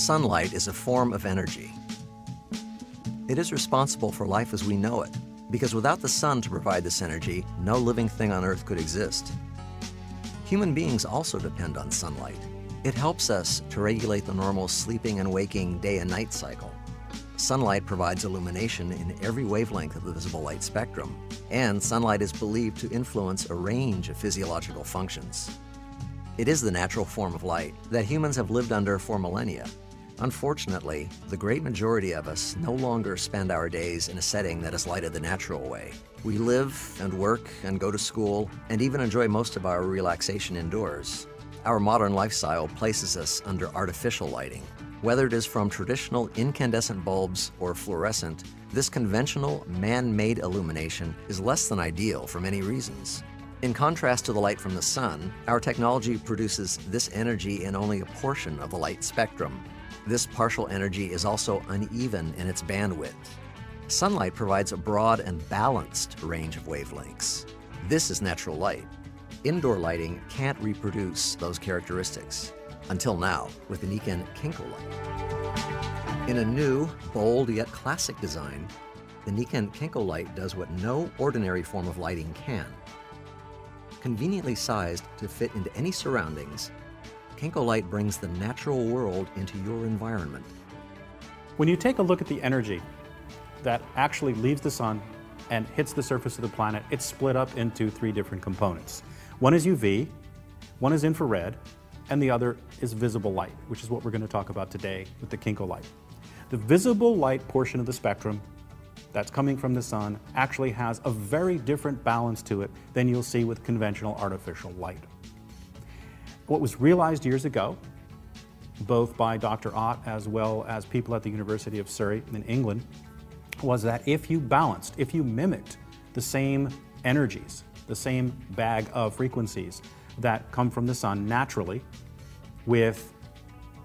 Sunlight is a form of energy. It is responsible for life as we know it, because without the sun to provide this energy, no living thing on Earth could exist. Human beings also depend on sunlight. It helps us to regulate the normal sleeping and waking day and night cycle. Sunlight provides illumination in every wavelength of the visible light spectrum, and sunlight is believed to influence a range of physiological functions. It is the natural form of light that humans have lived under for millennia. Unfortunately, the great majority of us no longer spend our days in a setting that is lighted the natural way. We live and work and go to school and even enjoy most of our relaxation indoors. Our modern lifestyle places us under artificial lighting. Whether it is from traditional incandescent bulbs or fluorescent, this conventional man-made illumination is less than ideal for many reasons. In contrast to the light from the sun, our technology produces this energy in only a portion of the light spectrum. This partial energy is also uneven in its bandwidth. Sunlight provides a broad and balanced range of wavelengths. This is natural light. Indoor lighting can't reproduce those characteristics. Until now, with the Nikon Kenko Light. In a new, bold yet classic design, the Nikon Kenko Light does what no ordinary form of lighting can. Conveniently sized to fit into any surroundings, Kenko Light brings the natural world into your environment. When you take a look at the energy that actually leaves the sun and hits the surface of the planet, it's split up into three different components. One is UV, one is infrared, and the other is visible light, which is what we're going to talk about today with the Kenko Light. The visible light portion of the spectrum that's coming from the sun actually has a very different balance to it than you'll see with conventional artificial light. What was realized years ago, both by Dr. Ott as well as people at the University of Surrey in England, was that if you mimicked the same energies, the same bag of frequencies that come from the sun naturally with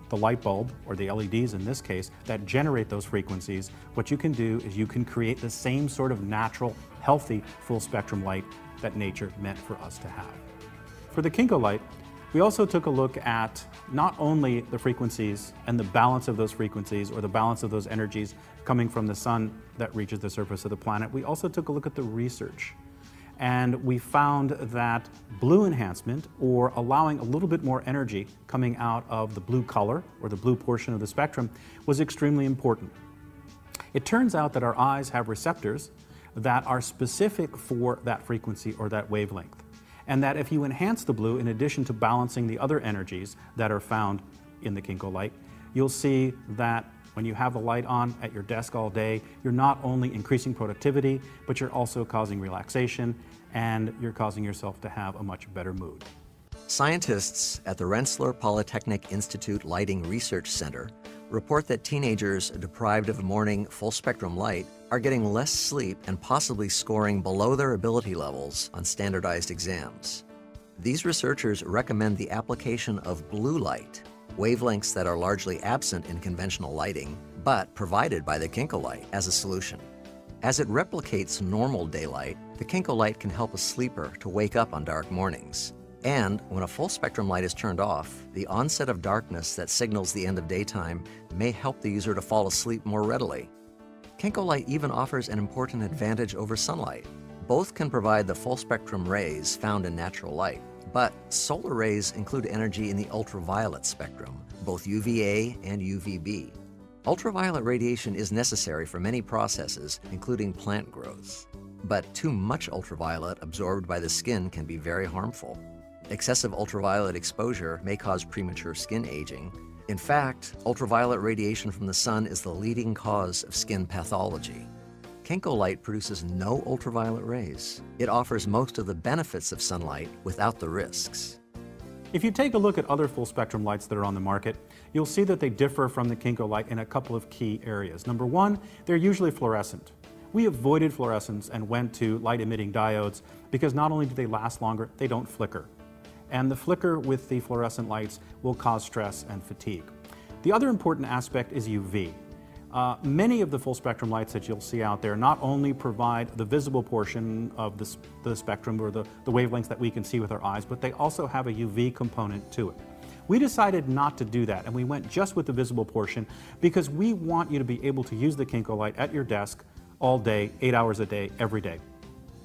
the light bulb, or the LEDs in this case, that generate those frequencies, what you can do is you can create the same sort of natural, healthy, full spectrum light that nature meant for us to have. For the Kenko Light, we also took a look at not only the frequencies and the balance of those frequencies or the balance of those energies coming from the sun that reaches the surface of the planet, we also took a look at the research. And we found that blue enhancement, or allowing a little bit more energy coming out of the blue color or the blue portion of the spectrum, was extremely important. It turns out that our eyes have receptors that are specific for that frequency or that wavelength. And that if you enhance the blue, in addition to balancing the other energies that are found in the Kenko Light, you'll see that when you have the light on at your desk all day, you're not only increasing productivity, but you're also causing relaxation, and you're causing yourself to have a much better mood. Scientists at the Rensselaer Polytechnic Institute Lighting Research Center report that teenagers deprived of morning full-spectrum light are getting less sleep and possibly scoring below their ability levels on standardized exams. These researchers recommend the application of blue light, wavelengths that are largely absent in conventional lighting, but provided by the Kenko Light, as a solution. As it replicates normal daylight, the Kenko Light can help a sleeper to wake up on dark mornings. And when a full spectrum light is turned off, the onset of darkness that signals the end of daytime may help the user to fall asleep more readily. Kenko Light even offers an important advantage over sunlight. Both can provide the full spectrum rays found in natural light, but solar rays include energy in the ultraviolet spectrum, both UVA and UVB. Ultraviolet radiation is necessary for many processes, including plant growth. But too much ultraviolet absorbed by the skin can be very harmful. Excessive ultraviolet exposure may cause premature skin aging. In fact, ultraviolet radiation from the sun is the leading cause of skin pathology. Kenko Light produces no ultraviolet rays. It offers most of the benefits of sunlight without the risks. If you take a look at other full spectrum lights that are on the market, you'll see that they differ from the Kenko Light in a couple of key areas. Number one, they're usually fluorescent. We avoided fluorescence and went to light-emitting diodes because not only do they last longer, they don't flicker. And the flicker with the fluorescent lights will cause stress and fatigue. The other important aspect is UV. Many of the full spectrum lights that you'll see out there not only provide the visible portion of the spectrum or the wavelengths that we can see with our eyes, but they also have a UV component to it. We decided not to do that, and we went just with the visible portion because we want you to be able to use the Kenko Light at your desk all day, 8 hours a day, every day.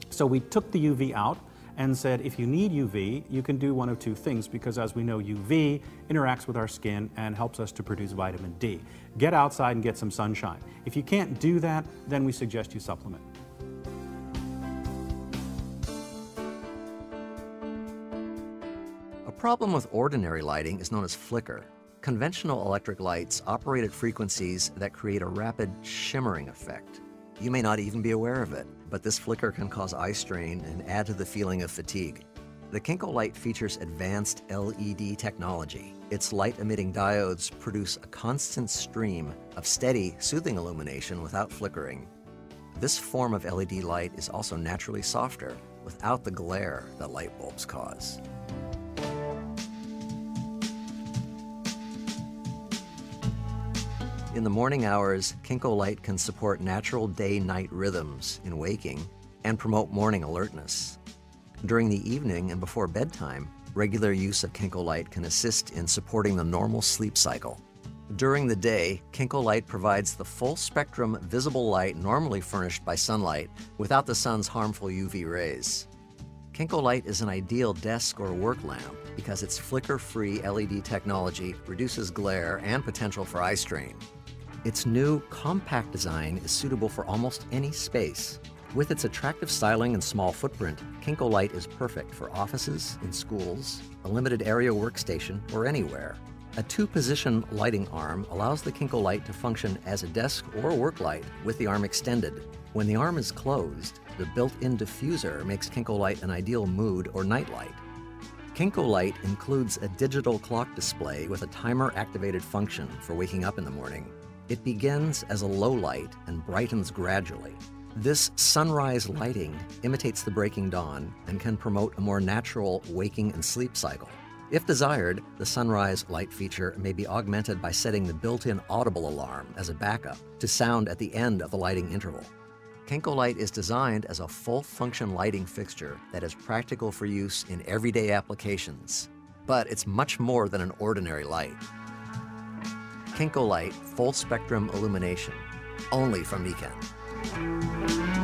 So we took the UV out and said, if you need UV, you can do one of two things, because as we know, UV interacts with our skin and helps us to produce vitamin D. Get outside and get some sunshine. If you can't do that, then we suggest you supplement. A problem with ordinary lighting is known as flicker. Conventional electric lights operate at frequencies that create a rapid shimmering effect. You may not even be aware of it, but this flicker can cause eye strain and add to the feeling of fatigue. The Kenko Light features advanced LED technology. Its light-emitting diodes produce a constant stream of steady, soothing illumination without flickering. This form of LED light is also naturally softer, without the glare that light bulbs cause. In the morning hours, Kenko Light can support natural day-night rhythms in waking and promote morning alertness. During the evening and before bedtime, regular use of Kenko Light can assist in supporting the normal sleep cycle. During the day, Kenko Light provides the full-spectrum visible light normally furnished by sunlight without the sun's harmful UV rays. Kenko Light is an ideal desk or work lamp because its flicker-free LED technology reduces glare and potential for eye strain. Its new, compact design is suitable for almost any space. With its attractive styling and small footprint, Kenko Light is perfect for offices, in schools, a limited area workstation, or anywhere. A two-position lighting arm allows the Kenko Light to function as a desk or work light with the arm extended. When the arm is closed, the built-in diffuser makes Kenko Light an ideal mood or night light. Kenko Light includes a digital clock display with a timer-activated function for waking up in the morning. It begins as a low light and brightens gradually. This sunrise lighting imitates the breaking dawn and can promote a more natural waking and sleep cycle. If desired, the sunrise light feature may be augmented by setting the built-in audible alarm as a backup to sound at the end of the lighting interval. Kenko Light is designed as a full-function lighting fixture that is practical for use in everyday applications. But it's much more than an ordinary light. Kenko Light Full Spectrum Illumination, only from Niken.